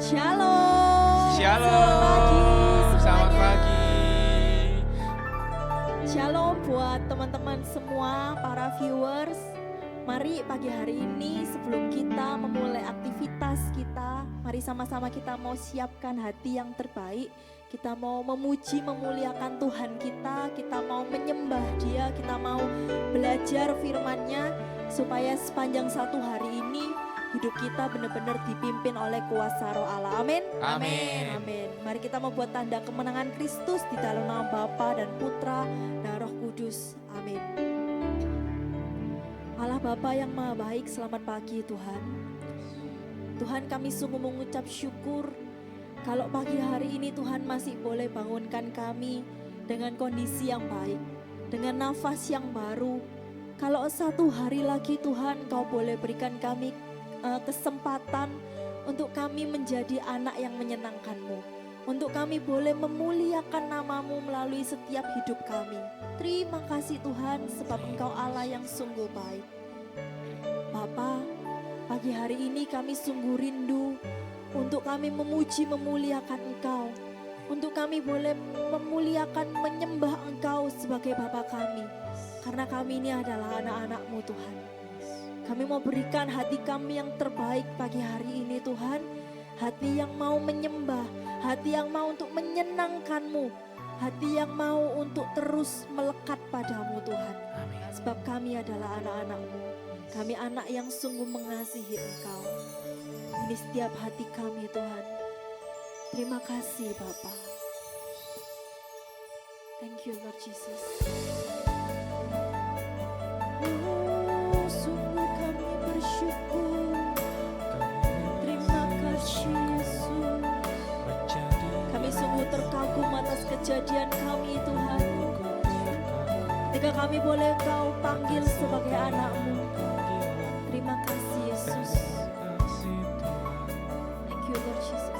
Shalom. Shalom. Selamat pagi. Shalom buat teman-teman semua, para viewers. Mari pagi hari ini sebelum kita memulai aktivitas kita, mari sama-sama kita mau siapkan hati yang terbaik. Kita mau memuji, memuliakan Tuhan kita mau menyembah Dia, kita mau belajar firman-Nya supaya sepanjang satu hari ini hidup kita benar-benar dipimpin oleh kuasa Roh Allah. Amin. Amin. Amin. Mari kita membuat tanda kemenangan Kristus di dalam nama Bapa dan Putra dan Roh Kudus. Amin. Allah Bapa yang Maha Baik, selamat pagi Tuhan. Tuhan, kami sungguh mengucap syukur kalau pagi hari ini Tuhan masih boleh bangunkan kami dengan kondisi yang baik, dengan nafas yang baru. Kalau satu hari lagi Tuhan, Kau boleh berikan kami kesempatan untuk kami menjadi anak yang menyenangkan-Mu, untuk kami boleh memuliakan nama-Mu melalui setiap hidup kami. Terima kasih Tuhan, sebab Engkau Allah yang sungguh baik. Bapa, pagi hari ini kami sungguh rindu untuk kami memuji memuliakan Engkau, untuk kami boleh memuliakan menyembah Engkau sebagai Bapa kami, karena kami ini adalah anak-anak-Mu Tuhan. Kami mau berikan hati kami yang terbaik pagi hari ini Tuhan. Hati yang mau menyembah, hati yang mau untuk menyenangkan-Mu, hati yang mau untuk terus melekat padamu Tuhan. Sebab kami adalah anak-anak-Mu, kami anak yang sungguh mengasihi Engkau. Ini setiap hati kami Tuhan. Terima kasih Bapa. Thank you Lord Jesus. Sungguh kami bersyukur. Terima kasih Yesus. Kami sungguh terkagum atas kejadian kami Tuhan. Ketika kami boleh Kau panggil sebagai anak-Mu. Terima kasih Yesus. Thank you Lord Jesus.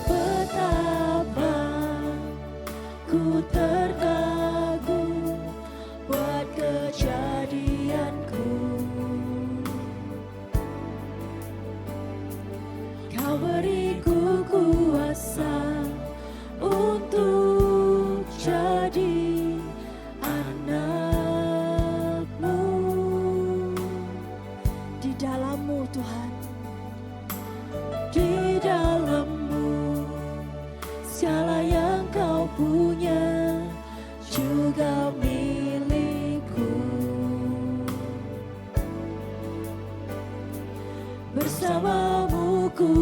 Betapa ku terkagum buat kejadianku. Kau beriku kuasa untuk jadi anak-Mu. Di dalam-Mu Tuhan, di dalam-Mu segala yang Kau punya juga milikku. Bersama-Mu ku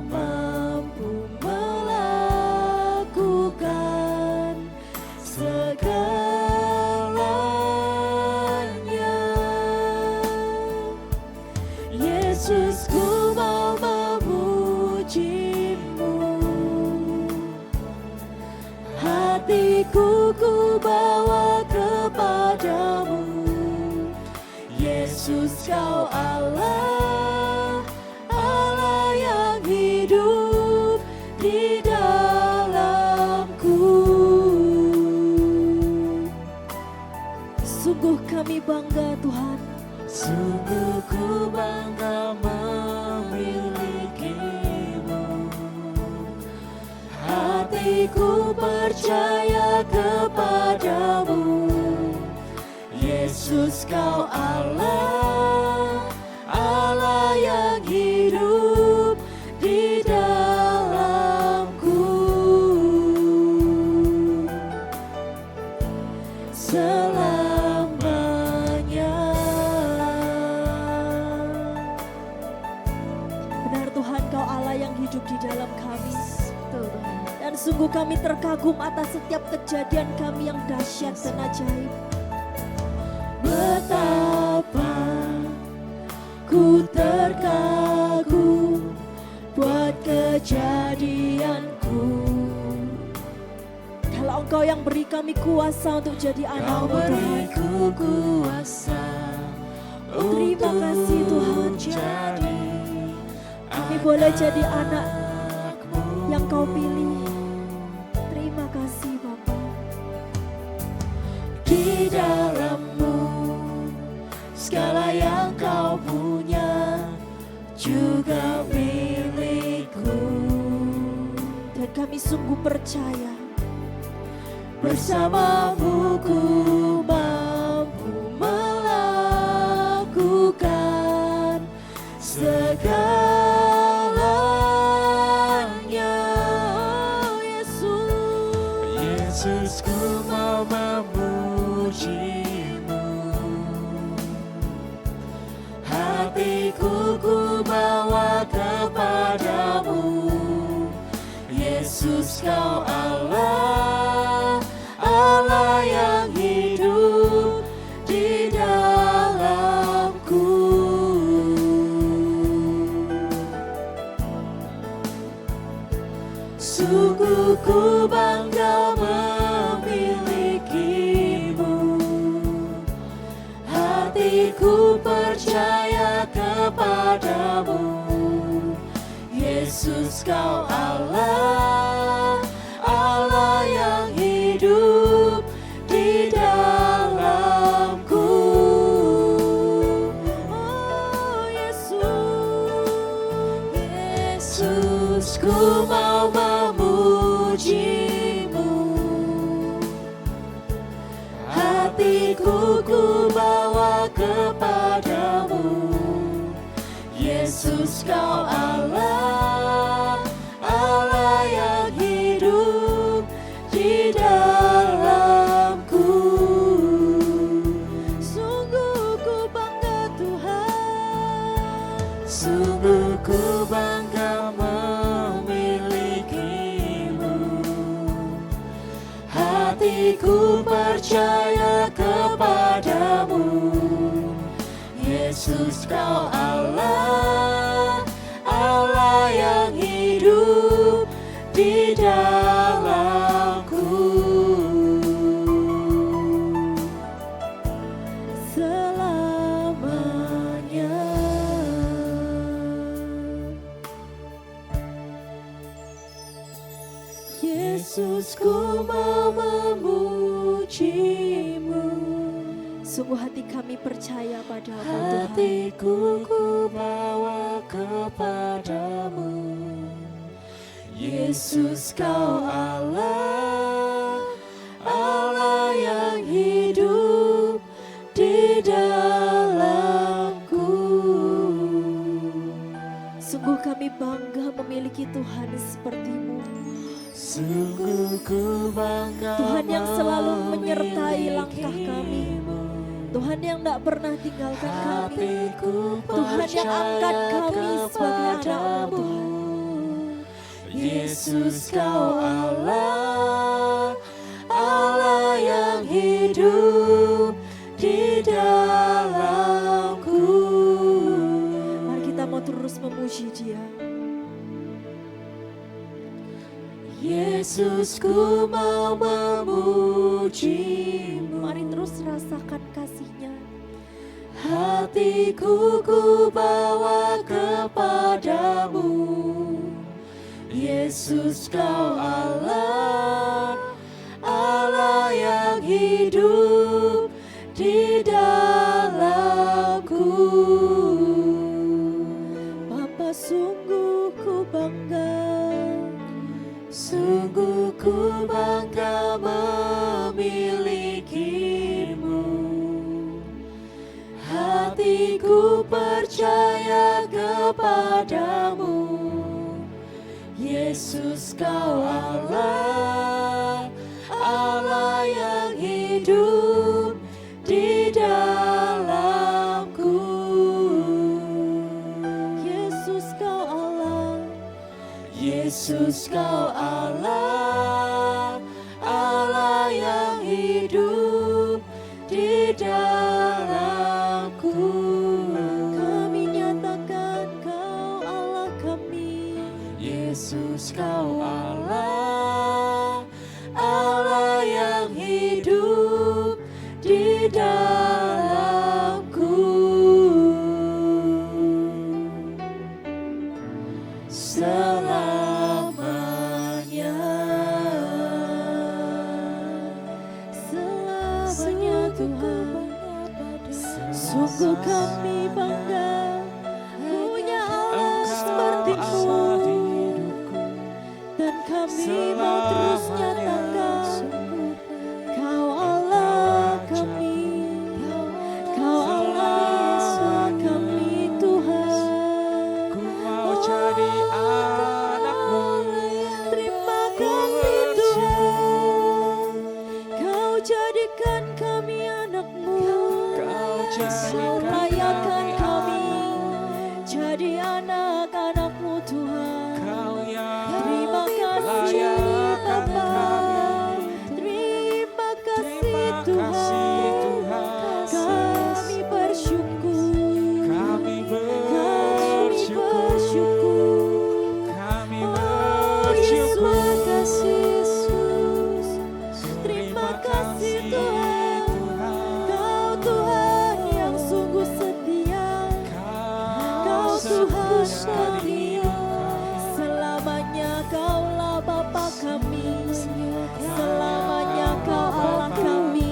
mampu melakukan segalanya. Yesus, ku mau memuji-Mu. Hatiku ku bawa kepadamu. Yesus, Kau Allah, Allah yang hidup di dalamku. Sungguh kami bangga Tuhan. Sungguh ku bangga memiliki-Mu. Hatiku percaya kepadamu. Yesus, Kau Allah, Allah yang hidup di dalamku. Selamanya. Benar Tuhan, Kau Allah yang hidup di dalam kami. Dan sungguh kami terkagum atas setiap kejadian kami yang dahsyat dan ajaib. Betapa ku terkagum buat kejadianku. Kalau Engkau yang beri kami kuasa untuk jadi anak-Mu Tuhan. Kau beriku kuasa. Terima kasih Tuhan. Kami boleh jadi anak yang Kau pilih. Terima kasih Bapa. Di dalam-Mu segala yang Kau punya juga milikku. Dan kami sungguh percaya Bersamamu ku mampu melakukan segalanya. Yesus, ku mau memuji-Mu. Hatiku ku bawa kepadamu. Yesus, Kau Allah, Allah yang hidup di dalamku. Sungguh ku bangga memilikimu. Hatiku percaya kepadamu. Yesus, Kau Allah, Allah yang hidup di dalamku. Oh Yesus, Yesus, ku mau memuji-Mu. Hatiku ku bawa kepadamu. Yesus, Kau Allah, Allah yang hidup di dalamku. Sungguh ku bangga Tuhan, sungguh ku bangga memilikimu. Hatiku percaya kepadamu. Yesus, Kau Allah, Allah yang hidup di dalamku. Selamanya. Yesus, ku mau memuji-Mu. sungguh hati kami percaya padamu Tuhan. Hatiku ku bawa kepadamu. Yesus, Kau Allah, Allah yang hidup di dalamku. Sungguh kami bangga memiliki Tuhan seperti-Mu. Sungguh ku bangga Tuhan yang selalu menyertai langkah kami. Tuhan yang tidak pernah tinggalkan kami. Tuhan yang angkat kami sebagai anak-Mu. Yesus, Kau Allah, Allah yang hidup di dalamku. Mari kita mau terus memuji Dia. Yesus, ku mau memuji-Mu. Mari terus rasakan kasih-Nya. Hatiku ku bawa kepadamu. Yesus, Kau Allah, Allah yang hidup di dalamku. Bapa, sungguh ku bangga. Sungguh ku bangga memilikimu. Hatiku percaya kepadamu. Yesus, Kau Allah, Allah yang hidup di dalamku. Yesus, Kau Allah. Yesus, Kau Allah, Allah yang hidup di dalamku. Kami nyatakan Kau Allah kami. Yesus, Kau Allah, Allah yang hidup di dalamku. Selamanya. Selamanya Tuhan. Sungguh kami bangga punya Allah kami mau terus nyatakan Kau Allah kami, Kau Allah kami Tuhan. Ku mau jadi anakmu. Terima kasih Tuhan, Kau jadikan kami anakmu. Kau Kau jadikan layakan kami kami anakmu. jadi anak-anakmu Tuhan. Kau yang Terima kasih layakan Bapa, kami. terima kasih Terima kasih Tuhan. Tuhan. Kami bersyukur, Kami kami bersyukur. Kami bersyukur. Terima kasih Yesus, terima kasih Tuhan. Kau Tuhan yang sungguh setia, Kau Tuhan setia. Selamanya Kaulah Bapa kami, selamanya Kau Allah kami,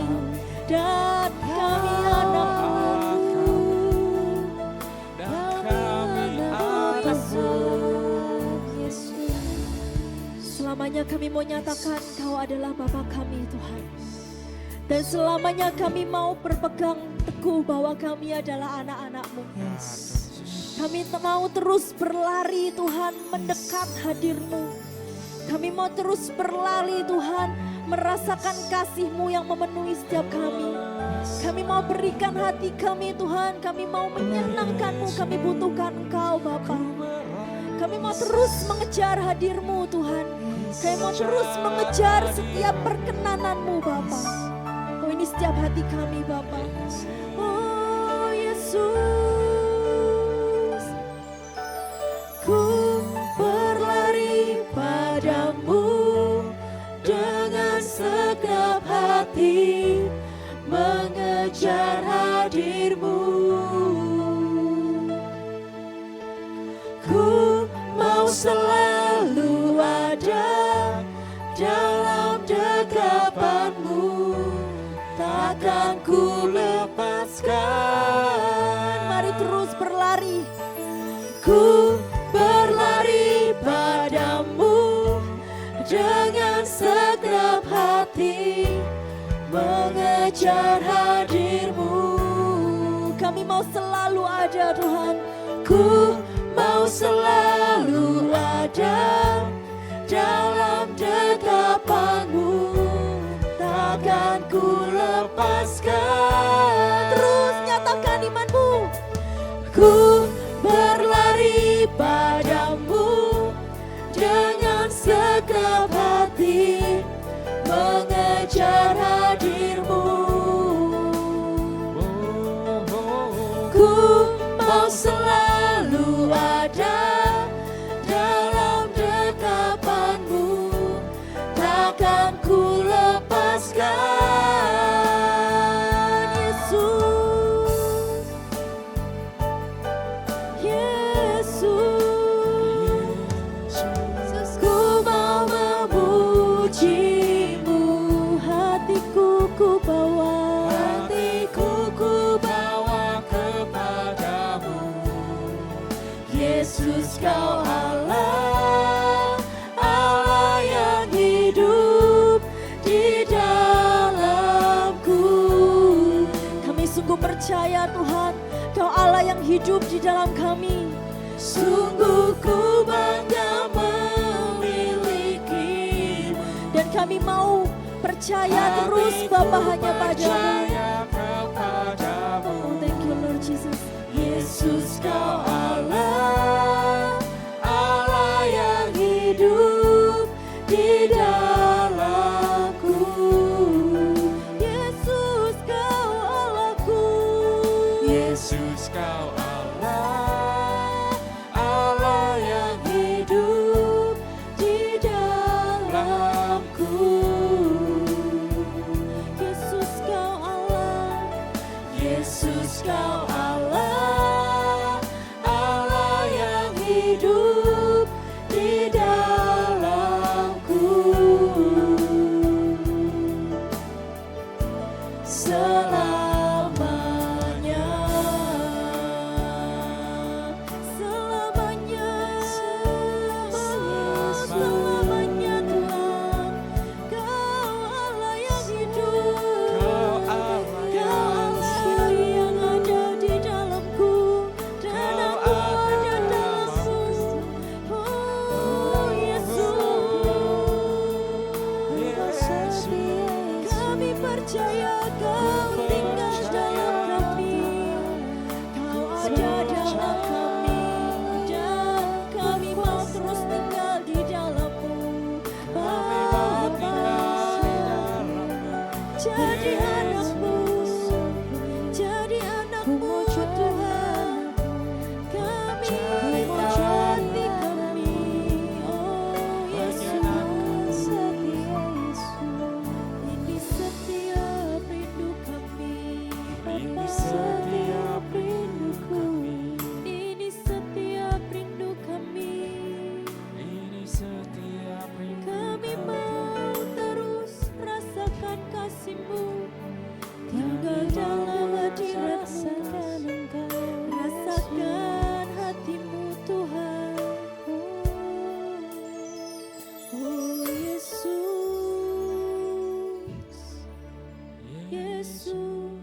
dan kami anak-anakmu. Dan kami anakmu. Selamanya kami mau nyatakan Kau adalah Bapa kami Tuhan. Dan selamanya kami mau berpegang teguh bahwa kami adalah anak-anak-Mu. Kami mau terus berlari Tuhan mendekat hadir-Mu. Kami mau terus berlari Tuhan merasakan kasih-Mu yang memenuhi setiap kami. Kami mau berikan hati kami Tuhan, kami mau menyenangkan-Mu, kami butuhkan Engkau Bapa. Kami mau terus mengejar hadir-Mu Tuhan. Kami mau terus mengejar setiap perkenanan-Mu Bapa. Oh ini setiap hati kami Bapa. Oh Yesus, ku berlari padamu dengan segenap hati, mengejar hadir-Mu. Ku mau selalu ada dalam dekapan-Mu, takkan ku lepaskan. Mari terus berlari. Ku berlari padamu dengan segenap hati, mengejar hadir-Mu. Kami mau selalu ada Tuhan. Ku mau selalu ada dalam dekapan-Mu, takkan ku lepaskan. Terus nyatakan iman-Mu. Ku berlari padamu dengan segenap hati, mengejar hadir-Mu. Ku mau selalu ada dalam dekapan-Mu, takkan ku lepaskan. Yesus, ku mau memuji-Mu, hatiku ku bawa, hatiku ku bawa kepadamu. Yesus Kau Allah, Allah yang hidup di dalamku. Kami sungguh percaya Tuhan, Kau Allah yang hidup di dalam kami. Sungguh ku bangga memiliki-Mu, dan kami mau percaya terus Bapa hanya padamu. Oh, thank you Lord Jesus. Yesus Kau Allah, Allah yang hidup di dalamku. Yesus Kau Allahku. Yesus Kau Allah, Allah yang hidup di dalamku. Yesus Kau Allah, Yesus Kau Allah, Allah yang hidup di dalamku. Selamanya, selamanya, selamanya percaya Kau tinggal dalam kami, Kau ada dalam kami, dan kami mau terus tinggal di dalam-Mu. Bapa, jadi anak-Mu, jadi anak-Mu Tuhan. Kami hati kami, oh Yesus, setia Yesus. Ini setiap rindu kami, Ini setiap rindu kami. ini setiap rindu kami. Ini setiap rindu Kami mau terus rasakan kasih-Mu, tinggal dalam hadirat-Mu, rasakan hati-Mu Tuhan. Oh Yesus, Yesus,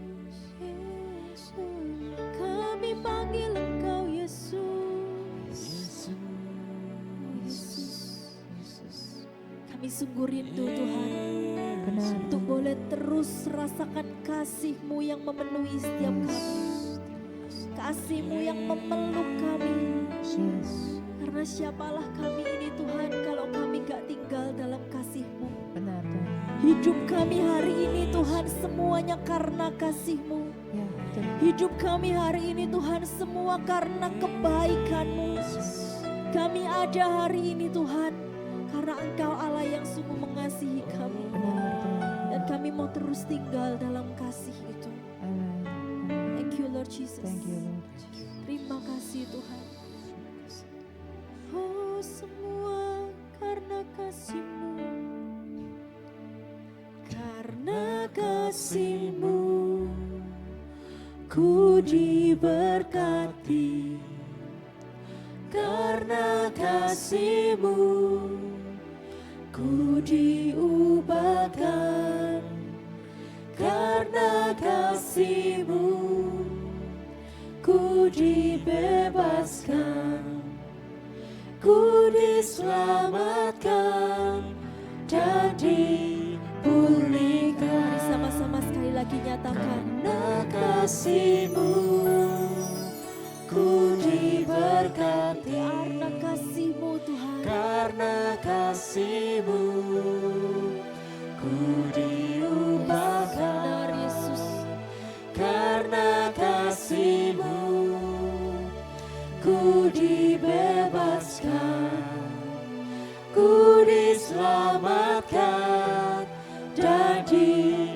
kami panggil Engkau Yesus. Yesus, kami sungguh rindu Tuhan, untuk boleh terus rasakan kasih-Mu yang memenuhi setiap kami, kasih-Mu yang memeluk kami. Karena siapalah kami ini Tuhan kalau kami gak tinggal dalam kasih-Mu. Benar Tuhan. Hidup kami hari ini Tuhan semuanya karena kasih-Mu. Ya, betul. Hidup kami hari ini Tuhan semua karena kebaikan-Mu. Kami ada hari ini Tuhan karena Engkau Allah yang sungguh mengasihi kami. Benar Tuhan. Dan kami mau terus tinggal dalam kasih itu. Amin. Thank you Lord Jesus. Thank you Lord. Terima kasih Tuhan. Oh semua karena kasih-Mu. Karena kasih-Mu ku diberkati. Karena kasih-Mu ku diubahkan. Karena kasih-Mu ku dibebaskan. Ku diselamatkan dan dipulihkan. Mari sama-sama sekali lagi nyatakan. Karena kasih-Mu ku diberkati. Karena kasih-Mu Tuhan. Karena kasih-Mu ku diubahkan. Benar Yesus. Karena kasih-Mu ku dibebaskan, ku diselamatkan dan dipulihkan.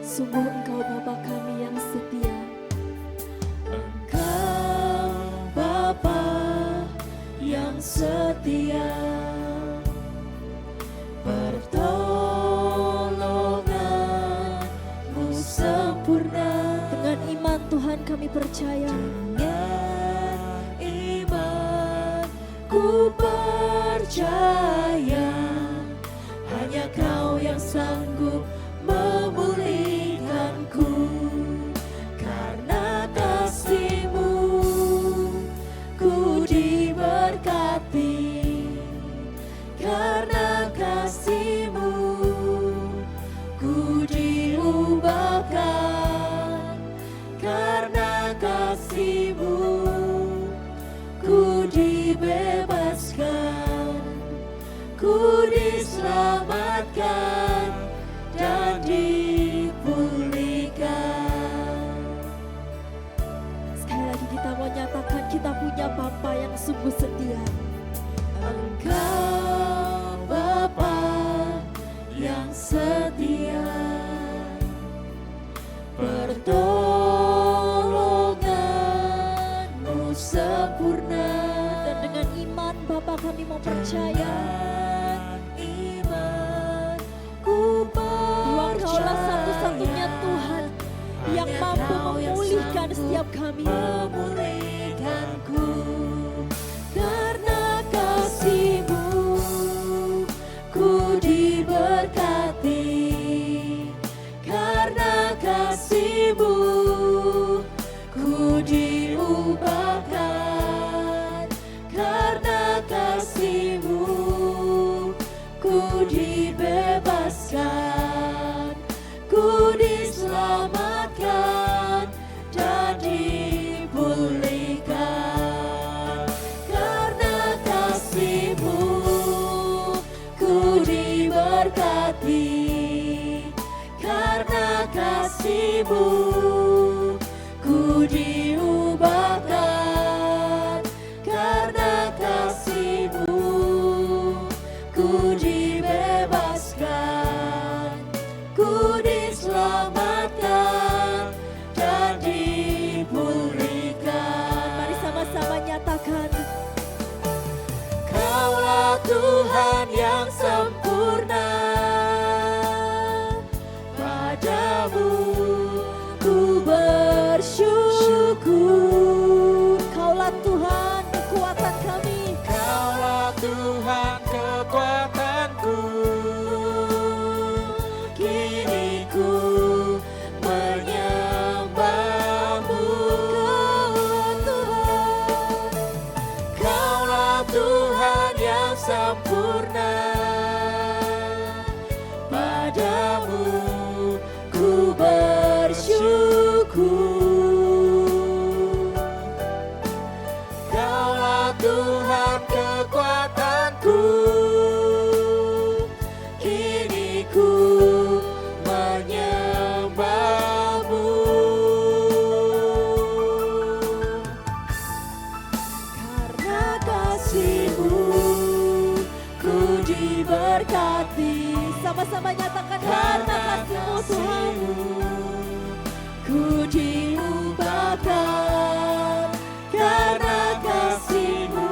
Sungguh Engkau Bapa kami yang setia. Engkau Bapa yang setia, pertolongan-Mu sempurna. Dengan iman Tuhan kami percaya. Dengan iman ku percaya, hanya Kau yang sanggup memulihkanku. Karena kasih-Mu ku diberkati. Karena kasih-Mu ku diubahkan. Karena kasih-Mu ku dibebaskan. Ku diselamatkan dan dipulihkan. Sekali lagi kita mau nyatakan kita punya Bapa yang sungguh setia. Engkau Bapa yang setia, pertolongan-Mu sempurna. Dan dengan iman Bapa kami mau percaya. Iman ku percaya, Engkaulah satu-satunya Tuhan yang mampu memulihkan setiap kami. Memulihkanku. Karena kasih-Mu ku diberkati. Karena kasih-Mu ku diubahkan. Karena kasih-Mu dibebaskan, ku diselamatkan dan dipulihkan. Karena kasih-Mu ku diberkati, karena kasih-Mu ku diubahkan, karena kasih-Mu ku dibebaskan, ku diselamatkan dan dipulihkan. Mari sama-sama nyatakan. Kaulah Tuhan yang sempurna, padamu ku bersyukur. Kaulah Tuhan kekuatan kami. Kaulah Tuhan kekuatanku, Kini ku menyembah-Mu. Kaulah Tuhan yang sempurna, padamu ku bersyukur. Kaulah Tuhan kekuatanku, kini ku menyembah-Mu. Karena kasih-Mu ku diberkati, Sama-sama nyatakan karena karena kasih-Mu Tuhan. ku diubahkan, karena kasih-Mu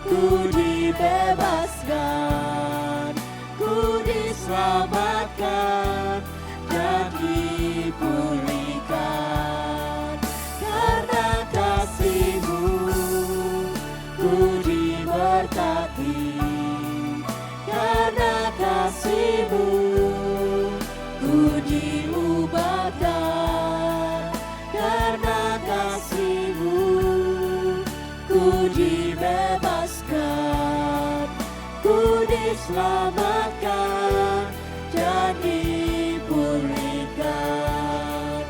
ku dibebaskan, ku diselamatkan dan dipulihkan. Karena kasih-Mu ku diberkati, karena kasih-Mu ku diubahkan, karena kasih-Mu ku dibebaskan, ku diselamatkan dan dipulihkan,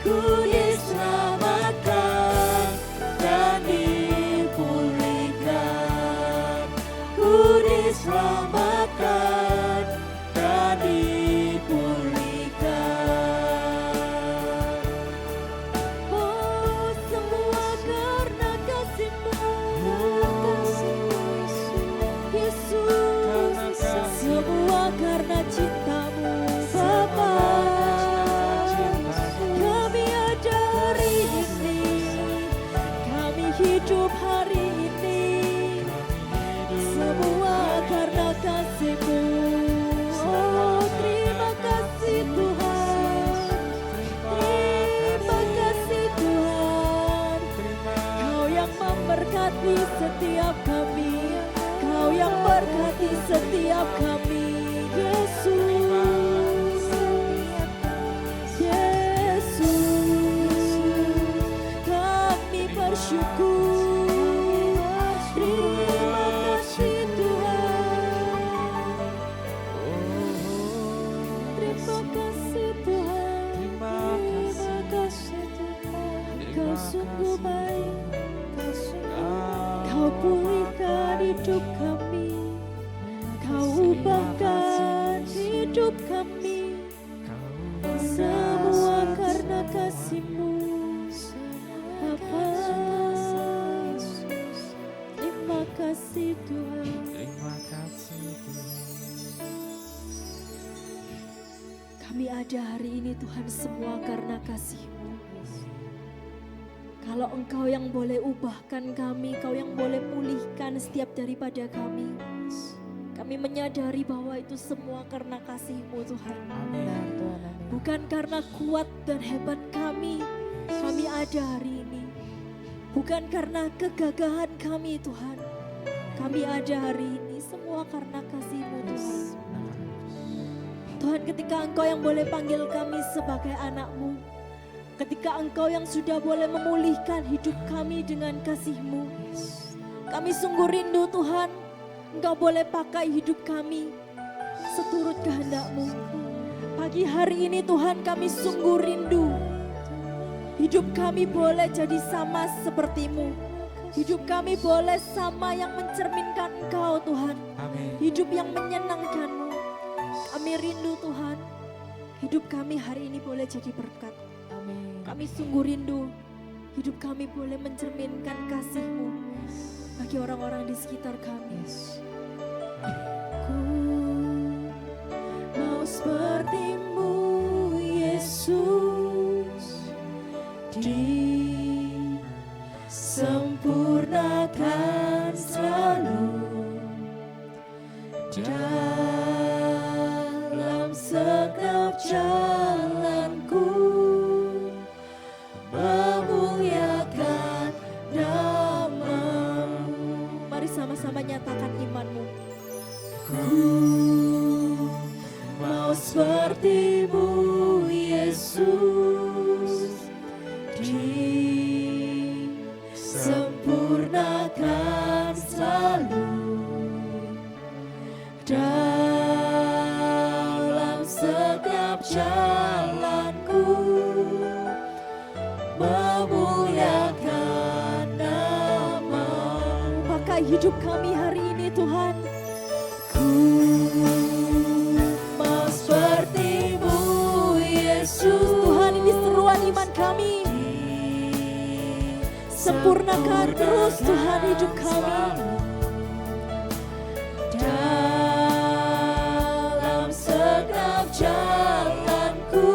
ku diselamatkan dan dipulihkan, ku diselamatkan dan dipulihkan. Oh, semua karena kasih-Mu, Yesus. Semua karena cinta-Mu, Bapa. Kami ada hari ini, kami hidup hari ini. Semua karena kasih-Mu. Oh, terima kasih Tuhan. Terima kasih Tuhan. Kau yang memberkati setiap kami, Kau yang berkati setiap kami, Yesus. Yesus, kami bersyukur. Terima kasih Tuhan. Terima kasih Tuhan. Terima kasih Tuhan. Kau sungguh baik. Kau pulihkan hidup kami, Kau ubahkan hidup kami. Semua karena kasih-Mu, Bapa. Terima kasih Tuhan. terima kasih Tuhan. Kami ada hari ini Tuhan semua karena kasih-Mu. Kalau Engkau yang boleh ubahkan kami, Kau yang boleh pulihkan setiap daripada kami. Kami menyadari bahwa itu semua karena kasih-Mu Tuhan. Bukan karena kuat dan hebat kami ada hari ini. Bukan karena kegagahan kami Tuhan. Kami ada hari ini semua karena kasih-Mu Tuhan. Tuhan, ketika Engkau yang boleh panggil kami sebagai anak-Mu, ketika Engkau yang sudah boleh memulihkan hidup kami dengan kasih-Mu, kami sungguh rindu Tuhan, Engkau boleh pakai hidup kami. seturut kehendak-Mu. Pagi hari ini Tuhan kami sungguh rindu. Hidup kami boleh jadi sama seperti-Mu. Hidup kami boleh sama yang mencerminkan Engkau Tuhan. Amin. Hidup yang menyenangkan-Mu. Kami rindu Tuhan. Hidup kami hari ini boleh jadi berkat. Amin. Kami sungguh rindu. Hidup kami boleh mencerminkan kasih-Mu bagi orang-orang di sekitar kami. Ku mau seperti-Mu Yesus, disempurnakan selalu dalam segenap jalanku, memuliakan nama-Mu. Mari sama-sama nyatakan iman-Mu. Ku mau seperti-Mu Yesus, disempurnakan selalu dalam setiap jalanku, memuliakan nama-Mu. Pakai hidup kami hari ini Tuhan. Ku mau seperti-Mu Yesus. Tuhan, ini seruan iman kami. Sempurnakan terus Tuhan hidup kami. Dalam segenap jalanku,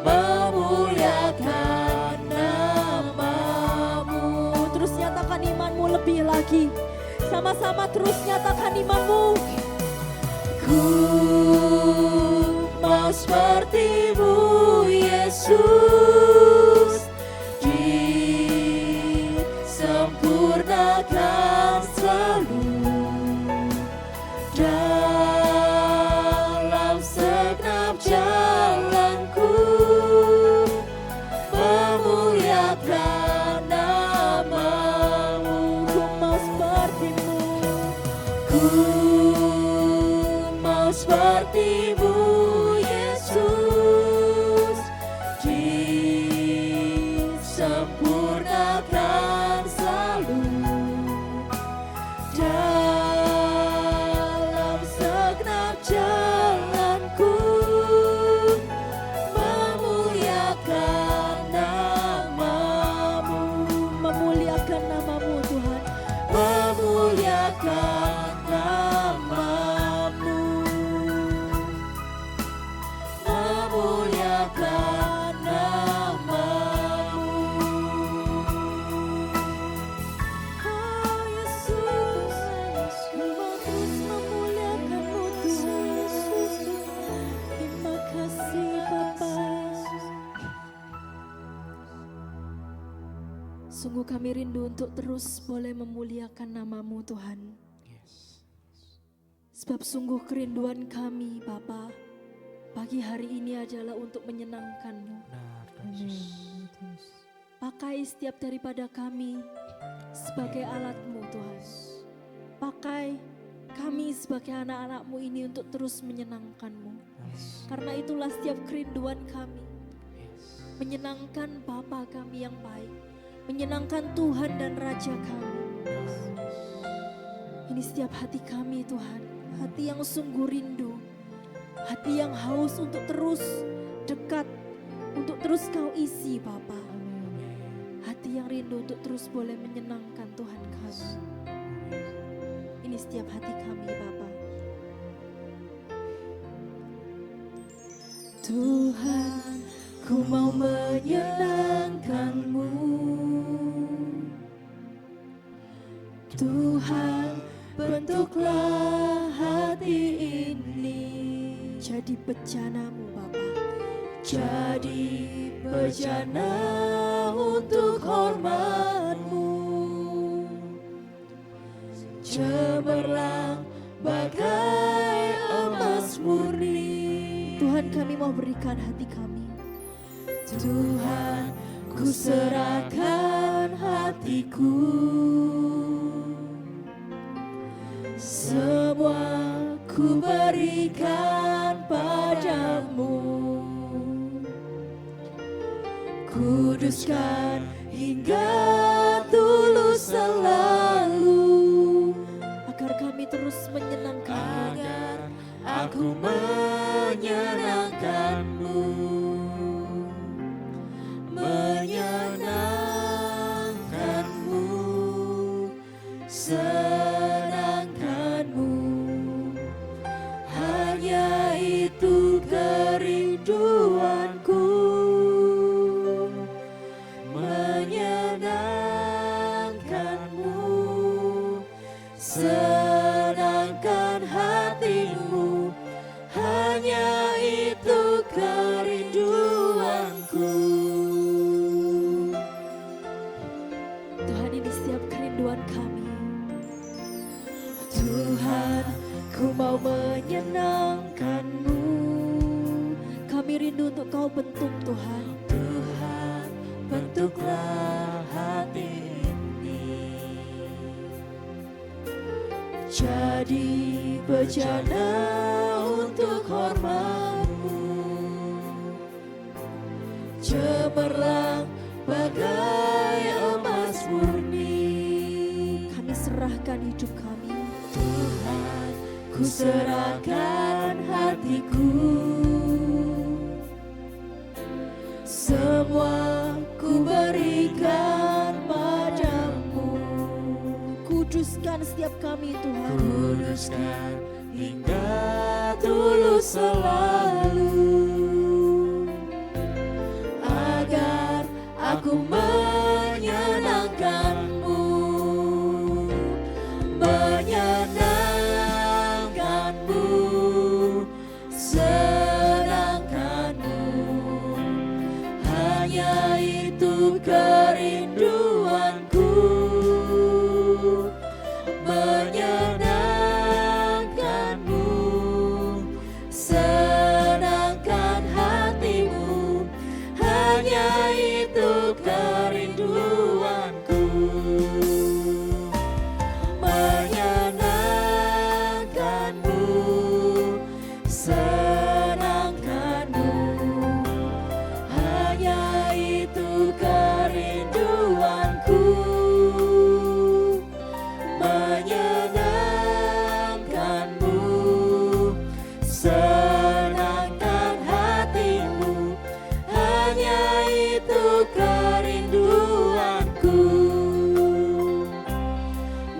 memuliakan nama-Mu. Terus nyatakan iman-Mu lebih lagi. Sama-sama terus nyatakan iman-Mu. Ku mau seperti-Mu Yesus, disempurnakan selalu dalam segenap jalanku, memuliakan nama-Mu. Ku mau seperti-Mu, ku mau seperti-Mu Yesus, disempurnakan selalu dalam segenap jalanku, memuliakan nama-Mu. Memuliakan nama-Mu Tuhan, memuliakan nama-Mu, memuliakan nama-Mu. Oh Yesus, ku mau terus memuliakan-Mu Tuhan. Terima kasih Bapa. Sungguh kami rindu untuk terus boleh memuliakan nama-Mu Tuhan. Sebab sungguh kerinduan kami Bapa pagi hari ini adalah untuk menyenangkan-Mu. Pakai setiap daripada kami sebagai alat-Mu Tuhan. Pakai kami sebagai anak-anak-Mu ini untuk terus menyenangkan-Mu. Karena itulah setiap kerinduan kami. Menyenangkan Bapa kami yang baik. Menyenangkan Tuhan dan Raja kami. Ini setiap hati kami Tuhan. Hati yang sungguh rindu. Hati yang haus untuk terus dekat. Untuk terus Kau isi Bapa. Hati yang rindu untuk terus boleh menyenangkan Tuhan kami. Ini setiap hati kami Bapa. Tuhan, ku mau menyenangkan-Mu. Tuhan, bentuklah hati ini jadi bejana-Mu Bapa. Jadi bejana untuk hormat-Mu. Cemerlang bagai emas murni. Tuhan, kami mau berikan hati kami. Tuhan, ku serahkan hatiku. Semua ku berikan padamu. Kuduskan hingga tulus selalu, agar kami terus menyenangkan, agar aku menyenangkanmu, menyenangkanmu, senangkanmu. Hanya itu kerinduanku, menyenangkanmu, senangkan hatimu. Hanya itu kerinduanku. Tuhan, ini setiap kerinduan kami. Tuhan, ku mau menyenangkanmu. Kami rindu untuk kau bentuk Tuhan. Tuhan, bentuklah hati ini Jadi bejana untuk hormat-Mu, cemerlang bagai emas murni. Kami serahkan hidup kami. Tuhan, ku serahkan hatiku, Semua ku berikan padamu. Kuduskan setiap kami Tuhan. kuduskan hingga tulus selalu, agar aku menyenangkanmu, menyenangkanmu, senangkanmu. Hanya itu kerinduanku, menyenangkanmu, senangkan hatimu. Hanya itu kerinduanku, menyenangkanmu, senangkanmu. Hanya itu kerinduanku, menyenangkanmu, senangkan hatimu. Hanya itu kerinduanku,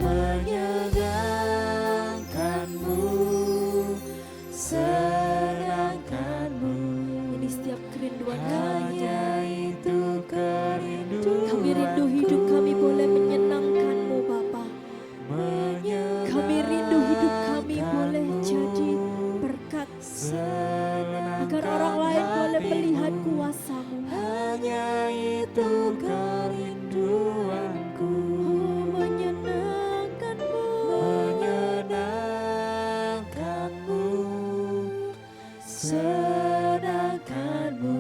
menyenangkanmu, senangkanmu. Ini setiap kerinduan kami. Hanya itu kerinduanku, Kami rindu hidup kami boleh menyenangkan-Mu Bapa. Kami rindu hidup kami boleh jadi berkat, agar orang lain boleh melihat kuasa-Mu. hanya itu kerinduanku, Menyenangkan-Mu, menyenangkanmu, senangkanmu.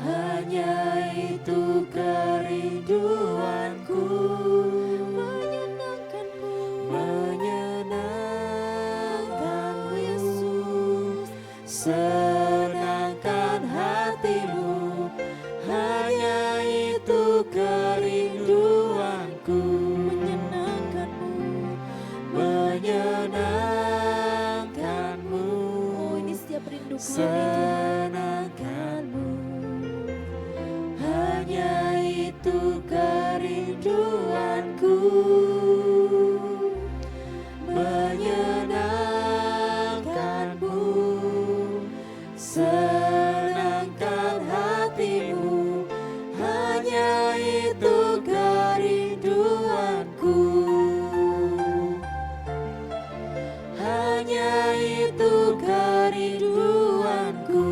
Hanya itu kerinduanku, menyenangkan-Mu, menyenangkanmu, Yesus. senangkan hatimu. Hanya itu kerinduanku, Menyenangkan-Mu. menyenangkanmu, Oh, ini setiap rindu kami Tuhan. senangkanmu. Hanya itu kerinduanku, menyenangkanmu, senangkan hatimu. Hanya itu kerinduanku, hanya itu kerinduanku,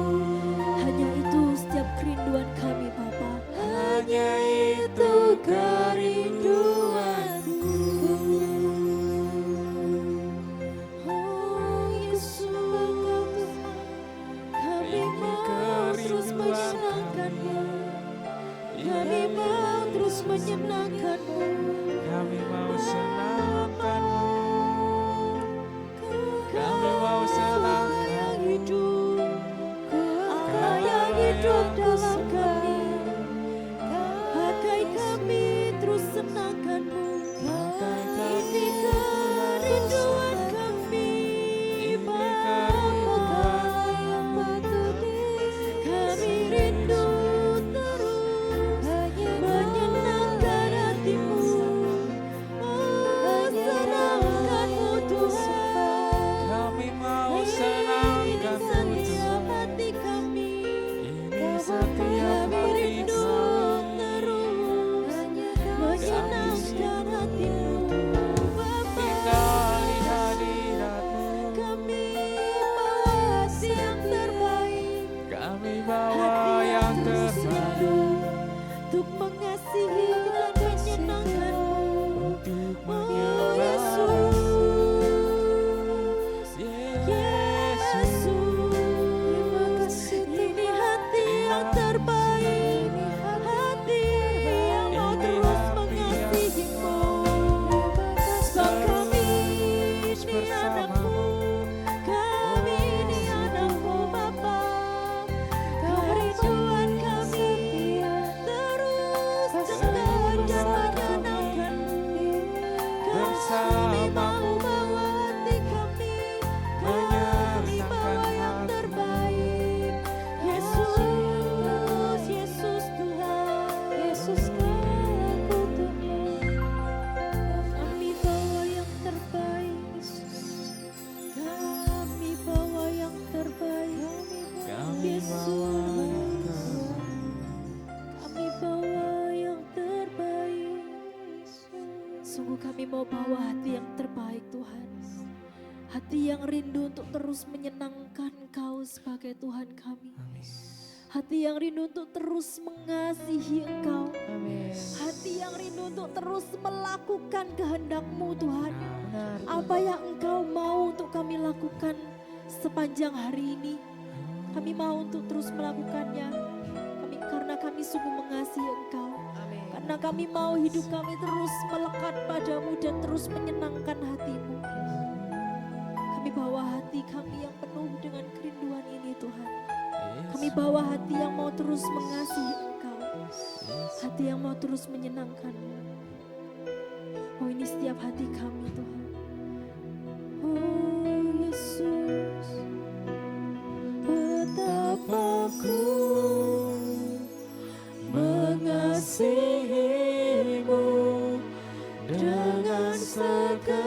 Hanya itu setiap kerinduan kami Bapa. hanya itu kerinduanku. Oh Yesus, kami mau terus menyenangkan-Mu. Kami mau terus menyenangkan-Mu. Kami mau senangkanmu, Hati yang rindu untuk terus menyenangkan Engkau sebagai Tuhan kami. Hati yang rindu untuk terus mengasihi Engkau. Amin. Hati yang rindu untuk terus melakukan kehendak-Mu Tuhan. Benar. Apa yang Engkau mau untuk kami lakukan sepanjang hari ini, kami mau untuk terus melakukannya. Karena kami sungguh mengasihi Engkau. Amin. Karena kami mau hidup kami terus melekat padamu dan terus menyenangkan hati-Mu. Kami bawa hati kami yang penuh dengan kerinduan ini Tuhan. Kami bawa hati yang mau terus mengasihi Engkau. Hati yang mau terus menyenangkan-Mu. Oh, ini setiap hati kami Tuhan. Oh Yesus, betapa ku mengasihimu dengan segenap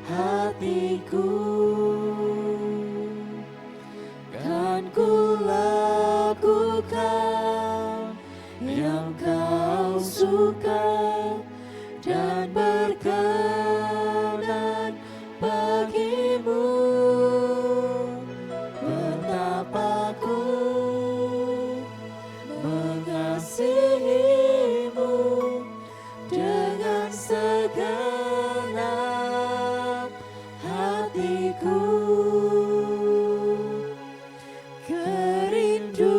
hatiku, kan ku lakukan yang kau suka dan berkenan bagimu. Betapa ku mengasihimu dengan segenap hatiku.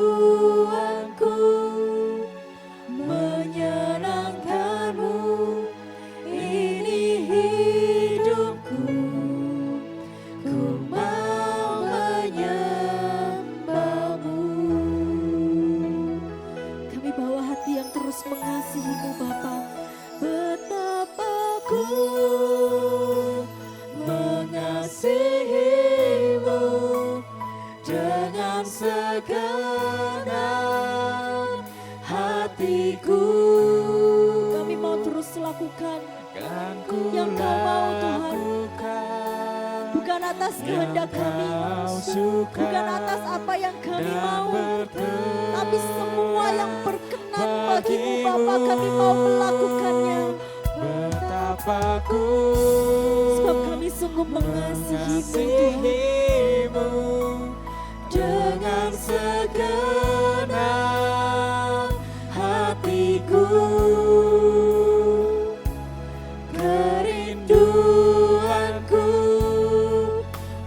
Kerinduanku menyenangkanmu, ini hidupku, ku mau menyembahmu. Kami bawa hati yang terus mengasihi-Mu Bapa. Betapa ku mengasihimu dengan segenap hatiku, kami mau terus lakukan kan ku yang Kau mau Tuhan. lakukan Bukan atas yang kehendak kami, kau suka bukan atas apa yang kami dan mau, berkenan tapi semua yang berkenan bagi-Mu Bapa, kami mau melakukannya. betapa ku Sebab kami sungguh mengasihi-Mu Tuhan. mengasihimu dengan segenap hatiku. Kerinduanku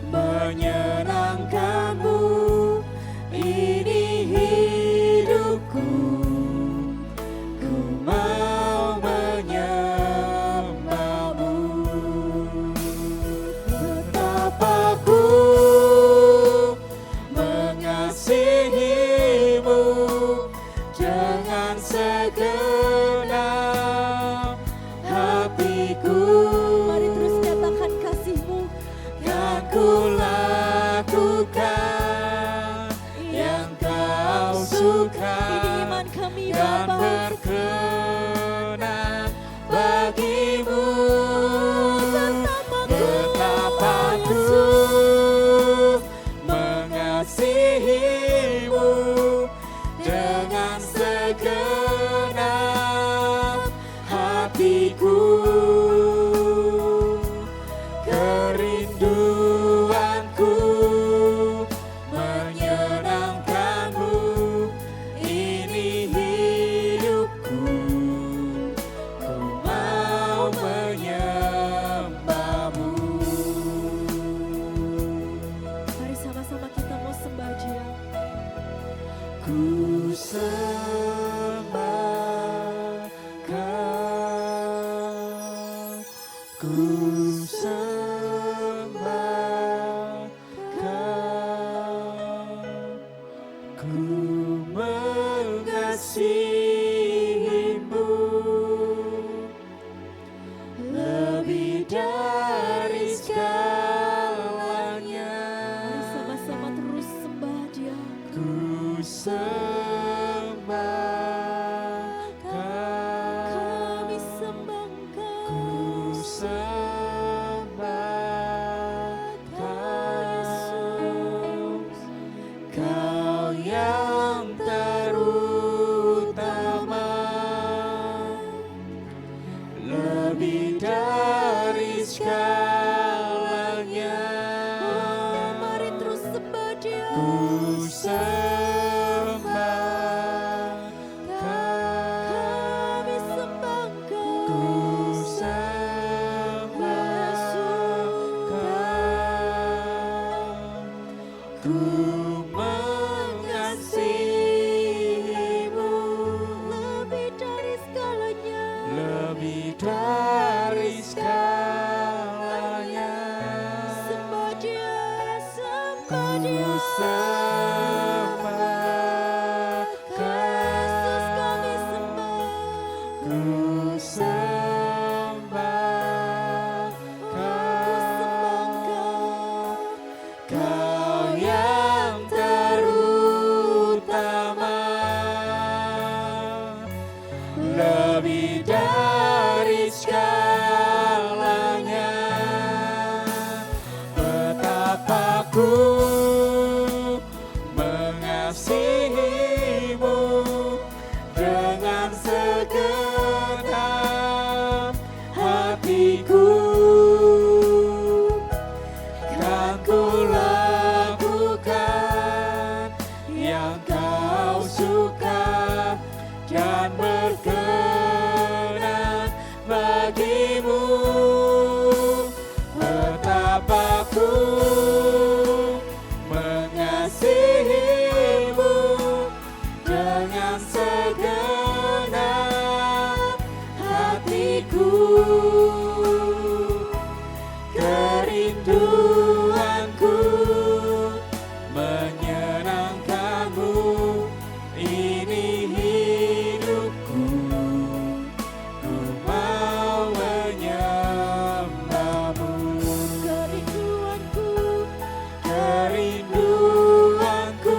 menyenangkanmu, ini hidupku, ku mau menyembahmu. Betapa ku mengasihimu dengan segenap hatiku, Mari terus nyatakan kasih-Mu. kan ku lakukan yang kau suka Ini iman kami dan Bapa. berkenan bagimu. Betapa ku, Betapa ku mengasihimu dengan segenap hatiku. Kerinduanku menyenangkanmu, ini hidupku, ku mau menyembahmu. Mari sama-sama kita mau sembah Dia. Ku sembah Kau, ku sembah Kau, ku mengasihimu lebih dari segalanya. Mari sama-sama terus sembah Dia. Ku sembah Kau, Kami sembah Engkau. ku sembah Kau, Kau yang terutama, lebih dari segalanya. Oh, mari terus sembah Dia. Ku sembah Kami sembah Engkau. Ku sembah Ku mengasihimu Lebih dari segalanya. lebih dari segalanya. Sembah Dia, sembah Ku Dia. sembah Yesus kami sembah. Ku sembah Kau yang terutama, lebih dari segalanya. Betapa ku mengasihimu dengan segenap hatiku. Kan ku lakukan yang kau suka dan berkenan bagimu. Betapa ku mengasihimu dengan segenap hatiku. Kerinduanku menyenangkanmu, ini hidupku. Ku mau menyembahmu. Kerinduanku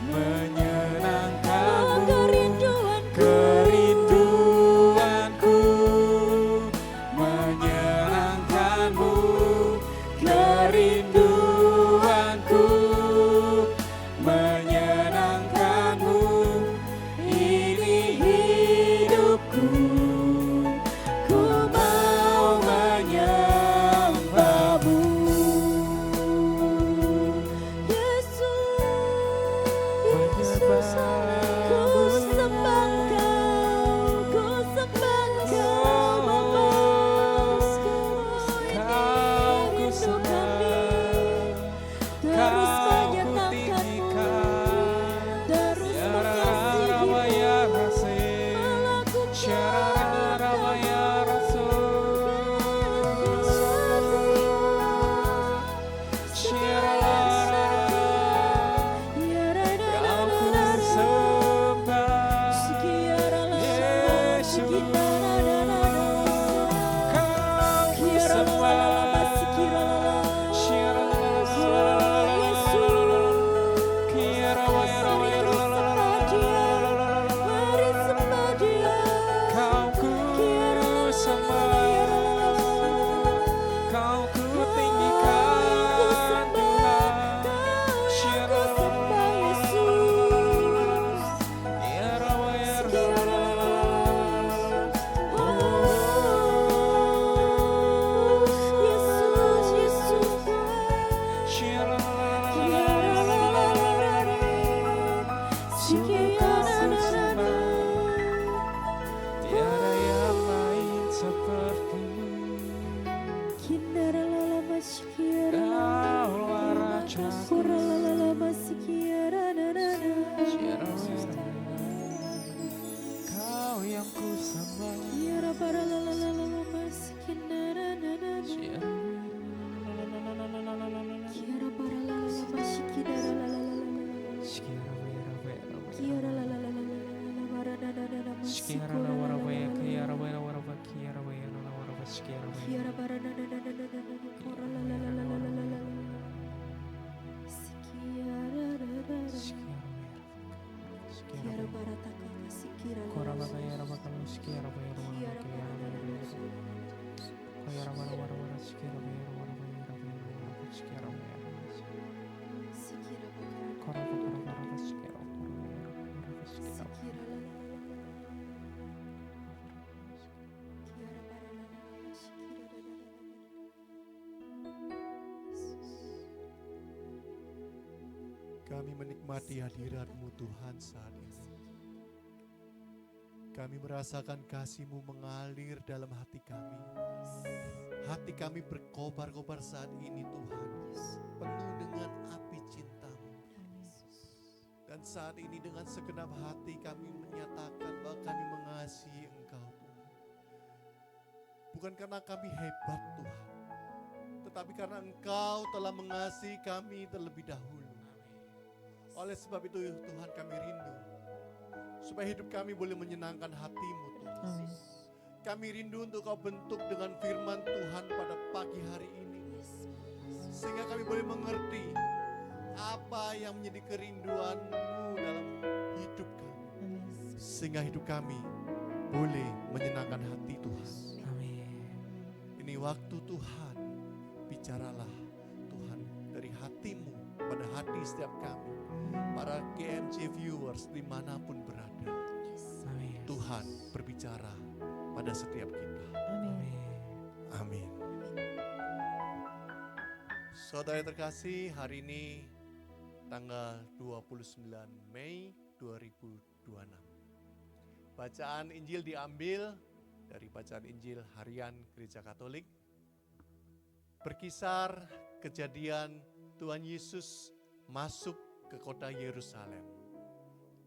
menyenangkanmu. Kerinduanku menyenangkanmu. Kerinduanku menyenangkanmu, ini hidupku. Ku mau menyembahmu. Yesus, ku sembah Engkau, ku sembah Engkau, Bapa. Kau ku Rindu sembah, kami terus Kau ku menyatakanmu, tinggikan. terus Syarara mengasihimu, ya Rasul, melakukan Syarara ya Rasul, Syarara. Kau ku sembah, Yesus. Kau ku sembah, Kau ku sembah, Kau ku tinggikan Tuhan. Tiada yang lain sepertimu. Kaulah Rajaku. Kau yang ku sembah. Kami menikmati hadirat-Mu Tuhan saat ini. Kami merasakan kasih-Mu mengalir dalam hati kami. Hati kami berkobar-kobar saat ini Tuhan, penuh dengan api cinta-Mu. Dan saat ini dengan segenap hati kami menyatakan bahwa kami mengasihi Engkau Tuhan. Bukan karena kami hebat Tuhan, tetapi karena Engkau telah mengasihi kami terlebih dahulu. Oleh sebab itu Tuhan kami rindu, supaya hidup kami boleh menyenangkan hati-Mu Tuhan. Kami rindu untuk Kau bentuk dengan firman Tuhan pada pagi hari ini. Sehingga kami boleh mengerti apa yang menjadi kerinduan-Mu dalam hidup kami. Sehingga hidup kami boleh menyenangkan hati Tuhan. Ini waktu Tuhan, bicaralah Tuhan dari hati-Mu pada hati setiap kami. Para GMJ viewers dimanapun berada. Tuhan berbicara pada setiap kita. Amin. Saudara terkasih, hari ini tanggal 29 Mei 2026. Bacaan Injil diambil dari bacaan Injil harian Gereja Katolik. Berkisar kejadian Tuhan Yesus masuk ke kota Yerusalem.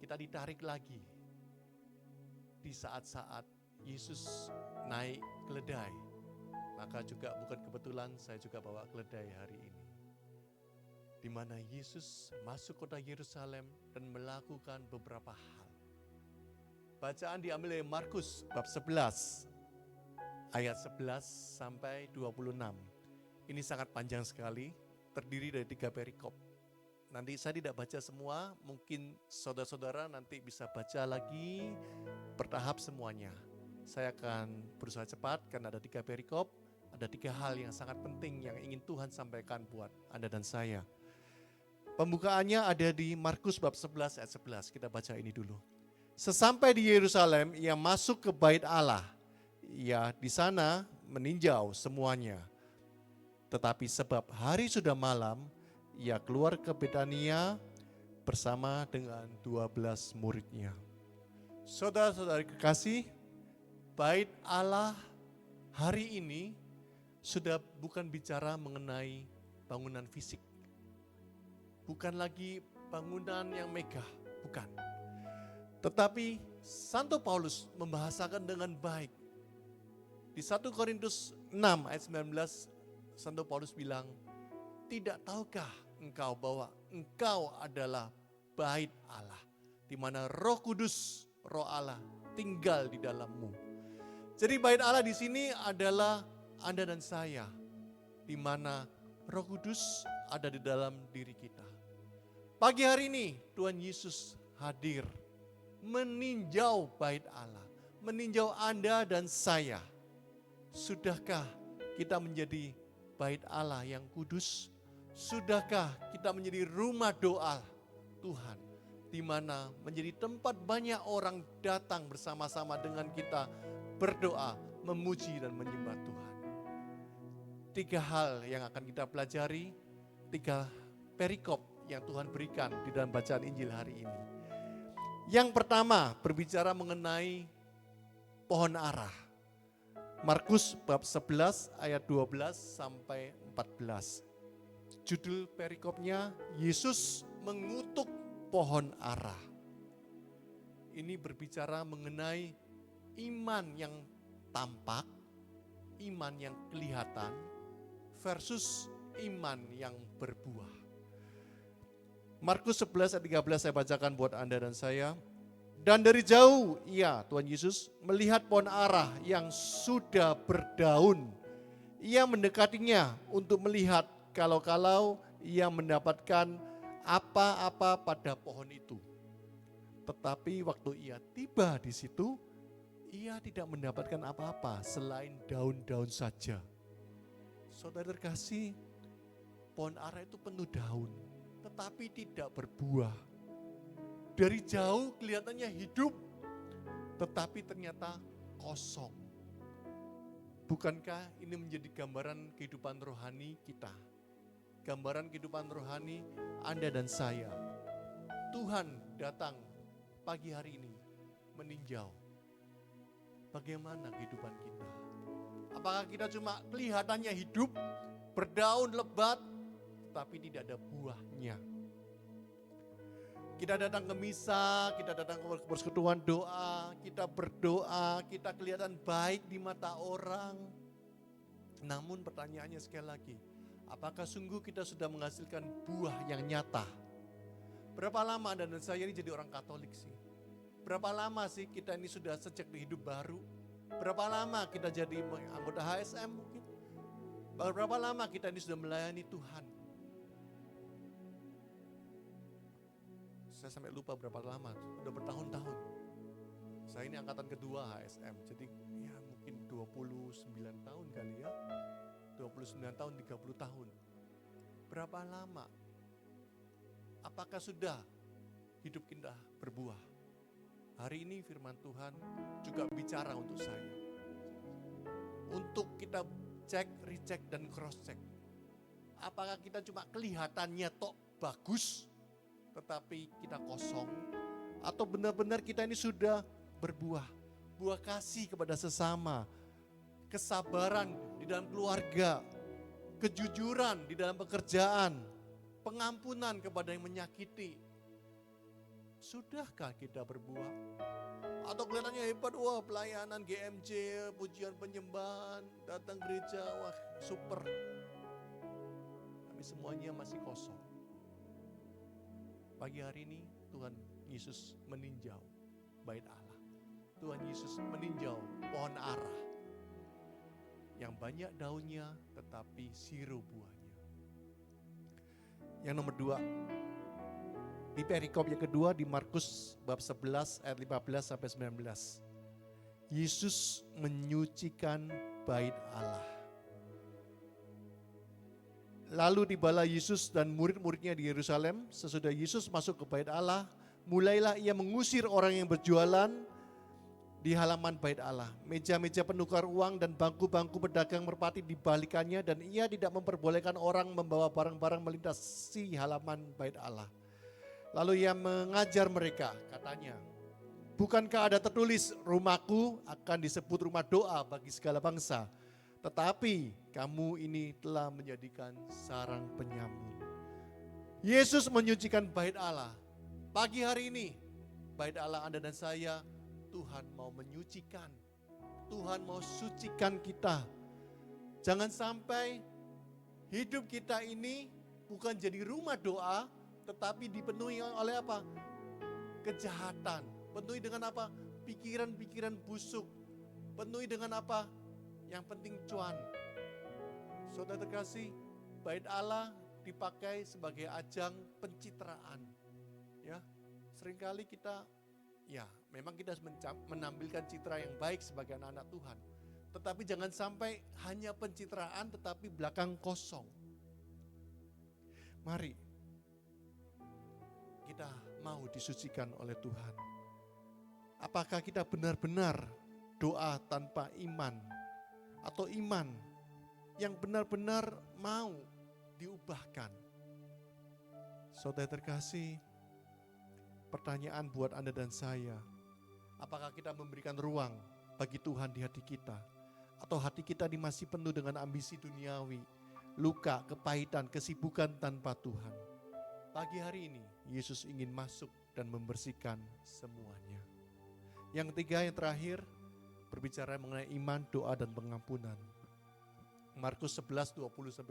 Kita ditarik lagi di saat-saat Yesus naik keledai. Maka juga bukan kebetulan saya juga bawa keledai hari ini. Di mana Yesus masuk kota Yerusalem dan melakukan beberapa hal. Bacaan diambil dari Markus bab 11 ayat 11 sampai 26. Ini sangat panjang sekali, terdiri dari 3 perikop. Nanti saya tidak baca semua, mungkin saudara-saudara nanti bisa baca lagi bertahap semuanya. Saya akan berusaha cepat karena ada 3 perikop, ada 3 hal yang sangat penting yang ingin Tuhan sampaikan buat Anda dan saya. Pembukaannya ada di Markus bab 11 ayat 11, kita baca ini dulu. Sesampai di Yerusalem, ia masuk ke bait Allah. Ia di sana meninjau semuanya. Tetapi sebab hari sudah malam, ia keluar ke Betania bersama dengan 12 muridnya. Saudara-saudari kekasih, bait Allah hari ini sudah bukan bicara mengenai bangunan fisik. Bukan lagi bangunan yang megah, bukan. Tetapi Santo Paulus membahasakan dengan baik. Di 1 Korintus 6 ayat 19, Santo Paulus bilang, tidak tahukah engkau bahwa engkau adalah bait Allah, di mana Roh Kudus, Roh Allah tinggal di dalammu. Jadi bait Allah di sini adalah Anda dan saya, di mana Roh Kudus ada di dalam diri kita. Pagi hari ini Tuhan Yesus hadir meninjau bait Allah, meninjau Anda dan saya. Sudahkah kita menjadi bait Allah yang kudus? Sudahkah kita menjadi rumah doa Tuhan, di mana menjadi tempat banyak orang datang bersama-sama dengan kita berdoa, memuji dan menyembah Tuhan. 3 hal yang akan kita pelajari, 3 perikop yang Tuhan berikan di dalam bacaan Injil hari ini. Yang pertama berbicara mengenai pohon ara. Markus bab 11 ayat 12 sampai 14. Judul perikopnya, Yesus mengutuk pohon ara. Ini berbicara mengenai iman yang tampak, iman yang kelihatan, versus iman yang berbuah. Markus 11 ayat 13 saya bacakan buat Anda dan saya. Dan dari jauh ia, Tuhan Yesus, melihat pohon ara yang sudah berdaun. Ia mendekatinya untuk melihat kalau-kalau ia mendapatkan apa-apa pada pohon itu. Tetapi waktu ia tiba di situ, ia tidak mendapatkan apa-apa selain daun-daun saja. Saudara terkasih, pohon ara itu penuh daun, tetapi tidak berbuah. Dari jauh kelihatannya hidup, tetapi ternyata kosong. Bukankah ini menjadi gambaran kehidupan rohani kita? Gambaran kehidupan rohani Anda dan saya. Tuhan datang pagi hari ini meninjau bagaimana kehidupan kita. Apakah kita cuma kelihatannya hidup, berdaun lebat, tapi tidak ada buahnya. Kita datang ke misa, kita datang ke persekutuan doa, kita berdoa, kita kelihatan baik di mata orang. Namun pertanyaannya sekali lagi, apakah sungguh kita sudah menghasilkan buah yang nyata? Berapa lama Anda dan saya ini jadi orang Katolik sih? Berapa lama sih kita ini sudah sejak hidup baru? Berapa lama kita jadi anggota HSM mungkin? Berapa lama kita ini sudah melayani Tuhan? Saya sampai lupa berapa lama, sudah bertahun-tahun. Saya ini angkatan kedua HSM, jadi ya mungkin 29 tahun kali ya. 29 tahun, 30 tahun. Berapa lama? Apakah sudah hidup kita berbuah? Hari ini firman Tuhan juga bicara untuk saya. Untuk kita cek, recheck, dan cross check. Apakah kita cuma kelihatannya tok bagus, tetapi kita kosong? Atau benar-benar kita ini sudah berbuah. Buah kasih kepada sesama. Kesabaran di dalam keluarga. Kejujuran di dalam pekerjaan. Pengampunan kepada yang menyakiti. Sudahkah kita berbuah? Atau kelihatannya hebat, wah pelayanan GMJ, pujian penyembahan, datang gereja, wah super. Tapi semuanya masih kosong. Pagi hari ini Tuhan Yesus meninjau bait Allah. Tuhan Yesus meninjau pohon ara. Yang banyak daunnya tetapi zero buahnya. Yang nomor 2. Di perikop yang kedua di Markus bab 11 ayat 15 sampai 19. Yesus menyucikan bait Allah. Lalu tibalah Yesus dan murid-muridnya di Yerusalem. Sesudah Yesus masuk ke bait Allah, mulailah ia mengusir orang yang berjualan di halaman bait Allah. Meja-meja penukar uang dan bangku-bangku pedagang merpati dibalikannya dan ia tidak memperbolehkan orang membawa barang-barang melintasi halaman bait Allah. Lalu ia mengajar mereka, katanya, bukankah ada tertulis rumahku akan disebut rumah doa bagi segala bangsa, tetapi kamu ini telah menjadikan sarang penyamun. Yesus menyucikan bait Allah. Pagi hari ini, bait Allah Anda dan saya, Tuhan mau menyucikan. Tuhan mau sucikan kita. Jangan sampai hidup kita ini bukan jadi rumah doa, tetapi dipenuhi oleh apa? Kejahatan. Penuhi dengan apa? Pikiran-pikiran busuk. Penuhi dengan apa? Yang penting cuan. Saudara terkasih, bait Allah dipakai sebagai ajang pencitraan. Ya, seringkali kita, ya memang kita menampilkan citra yang baik sebagai anak-anak Tuhan. Tetapi jangan sampai hanya pencitraan tetapi belakang kosong. Mari kita mau disucikan oleh Tuhan. Apakah kita benar-benar doa tanpa iman? Atau iman yang benar-benar mau diubahkan? Saudara terkasih, pertanyaan buat Anda dan saya. Apakah kita memberikan ruang bagi Tuhan di hati kita? Atau hati kita ini masih penuh dengan ambisi duniawi, luka, kepahitan, kesibukan tanpa Tuhan? Pagi hari ini, Yesus ingin masuk dan membersihkan semuanya. Yang ketiga, yang terakhir, berbicara mengenai iman, doa, dan pengampunan. Markus 11, 20-26.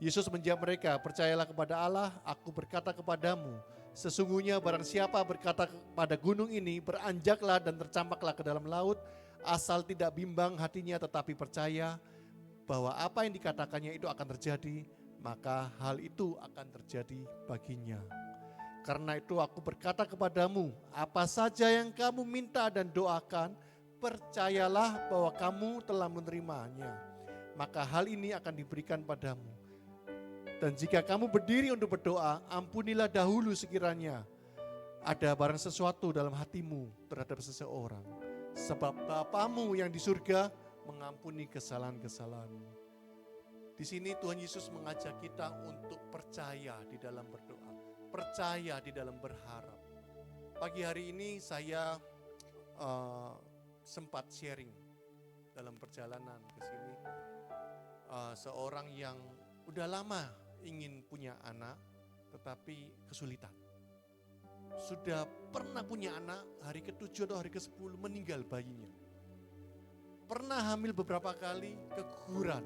Yesus menjawab mereka, percayalah kepada Allah, aku berkata kepadamu, sesungguhnya barang siapa berkata kepada gunung ini, beranjaklah dan tercampaklah ke dalam laut, asal tidak bimbang hatinya tetapi percaya bahwa apa yang dikatakannya itu akan terjadi, maka hal itu akan terjadi baginya. Karena itu aku berkata kepadamu, apa saja yang kamu minta dan doakan, percayalah bahwa kamu telah menerimanya, maka hal ini akan diberikan padamu. Dan jika kamu berdiri untuk berdoa, ampunilah dahulu sekiranya ada barang sesuatu dalam hatimu terhadap seseorang. Sebab Bapamu yang di surga mengampuni kesalahan-kesalahanmu. Di sini Tuhan Yesus mengajak kita untuk percaya di dalam berdoa. percaya di dalam berharap. Pagi hari ini saya sempat sharing dalam perjalanan ke sini. Seorang yang udah lama ingin punya anak tetapi kesulitan. Sudah pernah punya anak, hari ke-7 atau hari ke-10 meninggal bayinya. Pernah hamil beberapa kali, keguguran.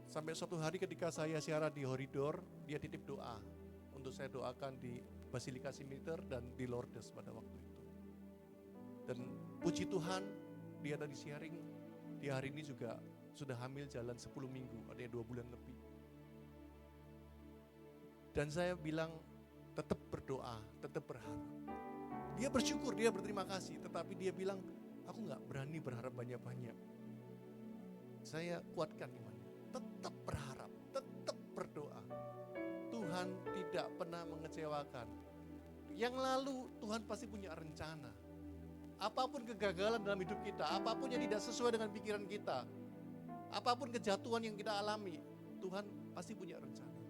Sampai suatu hari ketika saya siaran di Horidor, dia titip doa untuk saya doakan di Basilika Simiter dan di Lourdes pada waktu itu. Dan puji Tuhan, dia tadi sharing, di hari ini juga sudah hamil jalan 10 minggu, artinya 2 bulan lebih. Dan saya bilang, tetap berdoa, tetap berharap. Dia bersyukur, dia berterima kasih, tetapi dia bilang, aku gak berani berharap banyak-banyak. Saya kuatkan imannya, tetap berharap, tetap berdoa. Tuhan tidak pernah mengecewakan. Yang lalu Tuhan pasti punya rencana. Apapun kegagalan dalam hidup kita, apapun yang tidak sesuai dengan pikiran kita, apapun kejatuhan yang kita alami, Tuhan pasti punya rencana.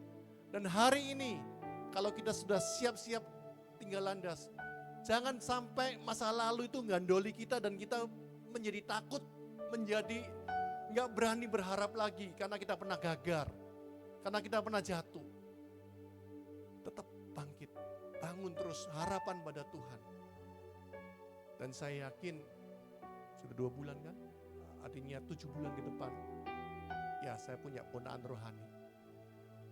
Dan hari ini, kalau kita sudah siap-siap tinggal landas, jangan sampai masa lalu itu gandoli kita dan kita menjadi takut, menjadi gak berani berharap lagi karena kita pernah gagal, karena kita pernah jatuh. Tetap bangkit, bangun terus harapan pada Tuhan. Dan saya yakin sudah 2 bulan kan, artinya 7 bulan ke depan, ya saya punya ponaan rohani.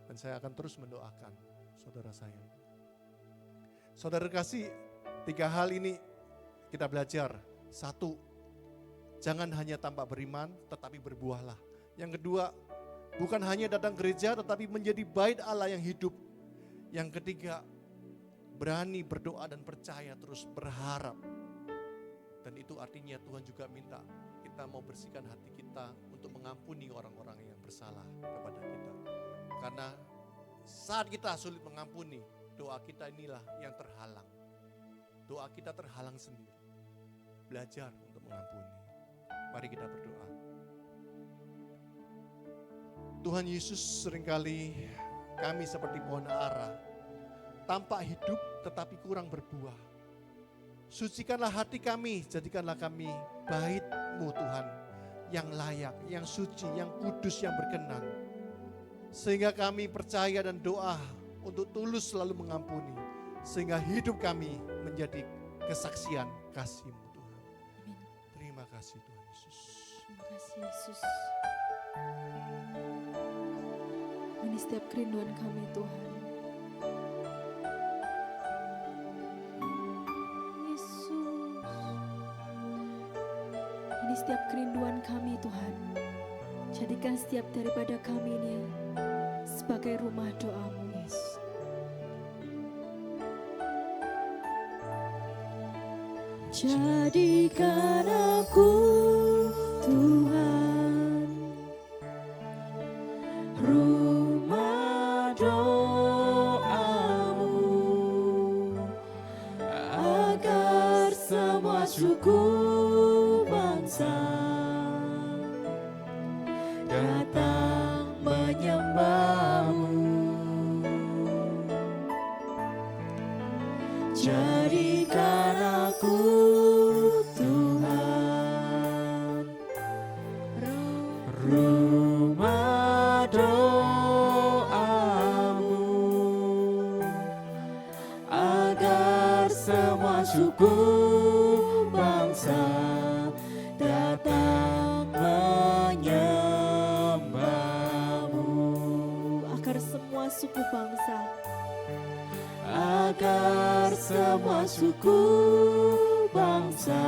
Dan saya akan terus mendoakan saudara saya. Saudara kasih, 3 hal ini kita belajar. 1, jangan hanya tampak beriman tetapi berbuahlah. Yang kedua, bukan hanya datang gereja tetapi menjadi bait Allah yang hidup. Yang ketiga, berani berdoa dan percaya terus berharap. Dan itu artinya Tuhan juga minta kita mau bersihkan hati kita untuk mengampuni orang-orang yang bersalah kepada kita. Karena saat kita sulit mengampuni, doa kita inilah yang terhalang. Doa kita terhalang sendiri. Belajar untuk mengampuni. Mari kita berdoa. Tuhan Yesus, seringkali kami seperti pohon ara, tampak hidup tetapi kurang berbuah. Sucikanlah hati kami, jadikanlah kami bait-Mu Tuhan, yang layak, yang suci, yang kudus, yang berkenan. Sehingga kami percaya dan doa untuk tulus selalu mengampuni. Sehingga hidup kami menjadi kesaksian kasih-Mu Tuhan. Amin. Terima kasih Tuhan Yesus. Terima kasih Yesus. Ini setiap kerinduan kami Tuhan. Yesus. Ini setiap kerinduan kami Tuhan. Jadikan setiap daripada kami ini sebagai rumah doa-Mu, Yesus. Jadikan aku Tuhan rumah doa-Mu, agar semua suku bangsa datang menyembah-Mu. Jadikan aku Tuhan rumah doa-Mu, agar semua suku bangsa datang menyembah-Mu. Agar semua suku bangsa, agar semua suku bangsa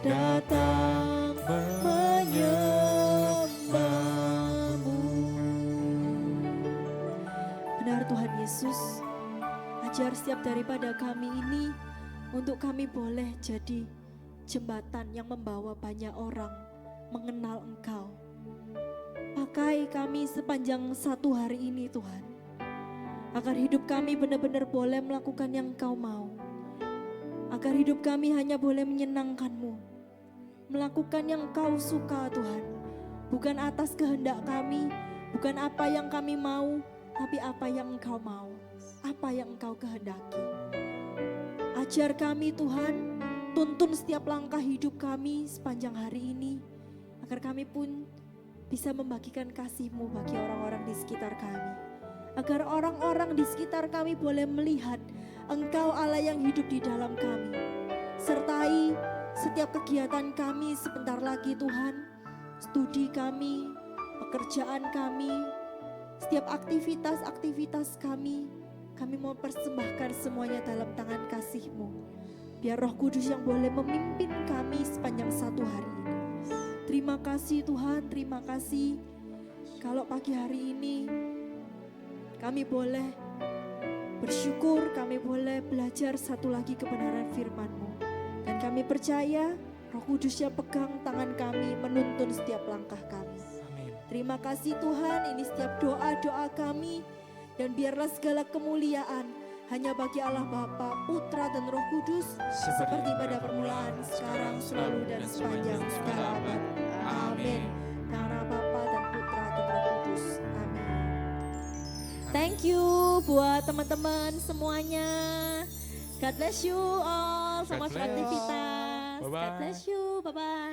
datang menyembah-Mu. Benar Tuhan Yesus, ajar setiap daripada kami ini untuk kami boleh jadi jembatan yang membawa banyak orang mengenal Engkau. Pakai kami sepanjang 1 hari ini Tuhan, agar hidup kami benar-benar boleh melakukan yang Engkau mau. Agar hidup kami hanya boleh menyenangkan-Mu, melakukan yang Engkau suka Tuhan. Bukan atas kehendak kami, bukan apa yang kami mau, tapi apa yang Engkau mau. apa yang Engkau kehendaki. Ajar kami Tuhan, tuntun setiap langkah hidup kami sepanjang hari ini, agar kami pun bisa membagikan kasih-Mu bagi orang-orang di sekitar kami. Agar orang-orang di sekitar kami boleh melihat Engkau Allah yang hidup di dalam kami. Sertai setiap kegiatan kami sebentar lagi Tuhan, studi kami, pekerjaan kami, setiap aktivitas-aktivitas kami mau persembahkan semuanya dalam tangan kasih-Mu. Biar Roh Kudus yang boleh memimpin kami sepanjang satu hari ini. Terima kasih Tuhan, terima kasih. Kalau pagi hari ini kami boleh bersyukur, kami boleh belajar satu lagi kebenaran firman-Mu. Dan kami percaya Roh Kudus yang pegang tangan kami menuntun setiap langkah kami. Amin. Terima kasih Tuhan, ini setiap doa-doa kami. Dan biarlah segala kemuliaan hanya bagi Allah Bapa, Putra dan Roh Kudus. Seperti pada permulaan, sekarang, selalu dan sepanjang segala abad. Amin. Karena Bapa dan Putra dan Roh Kudus. Amin. Thank you buat teman-teman semuanya. God bless you all. Selamat God bless. beraktivitas. Bye-bye. God bless you. Bye-bye.